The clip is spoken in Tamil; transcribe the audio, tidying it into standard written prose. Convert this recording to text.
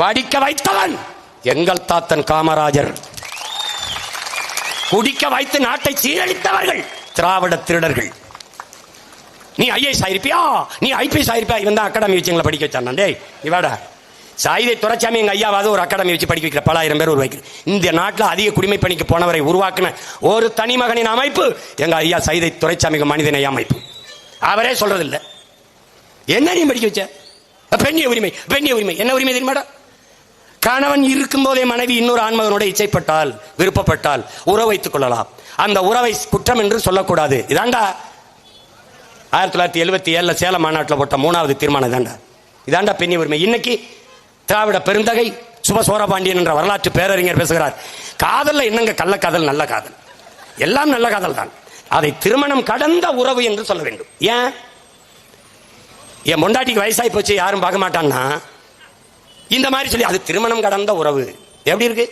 படிக்க வைத்தவன் எங்கள் தாத்தன் காமராஜர். குடிக்க வைத்து நாட்டை சீரழித்தவர்கள் திராவிட திருடர்கள். நீ ஐஏஎஸ் ஆயிருப்பியா, நீ ஐபிஎஸ் ஆயிருப்பியா, இவன் தான் அகாடமி வச்சு எங்களை படிக்க வச்சான். டேய் இவாடா சாயிதை துரைச்சாமி எங்க ஐயாவது ஒரு அகாடமி வச்சு படிக்க வைக்கிற 10,000 பேர் உருவாக்கி இந்த நாட்டில் அதிக குடிமை பணிக்கு போனவரை உருவாக்கின ஒரு தனி மகனின் அமைப்பு எங்க ஐயா சைதை துரைச்சாமிக்கு மனிதநேய அமைப்பு. அவரே சொல்றதில்லை. என்ன நீ படிக்க வச்ச? பெண்ணிய உரிமை. பெண்ணிய உரிமை என்ன உரிமை தெரியுமாடா? கணவன் இருக்கும் போதே மனைவி இன்னொரு ஆண்மகனோட இச்சைப்பட்டால் விருப்பப்பட்டால் உறவு வைத்துக் கொள்ளலாம். அந்த உறவை குற்றம் என்று சொல்லக்கூடாது. இதாண்டா 1977 சேலம் மாநாட்டில் போட்ட 3வது தீர்மானம். இதாண்டா பெண்ணிய உரிமை. இன்னைக்கு திராவிட பெருந்தகை சுப சோரபாண்டியன் என்ற வரலாற்று பேரறிஞர் பேசுகிறார். காதல்ல என்னங்க கள்ளக்காதல், நல்ல காதல், எல்லாம் நல்ல காதல் தான். அதை திருமணம் கடந்த உறவு என்று சொல்ல வேண்டும். ஏன் என் பொண்டாட்டிக்கு வயசாகி போச்சு யாரும் பார்க்க மாட்டான்னா இந்த மாதிரி சொல்லி அது திருமணம் கடந்த உறவு எப்படி இருக்கு?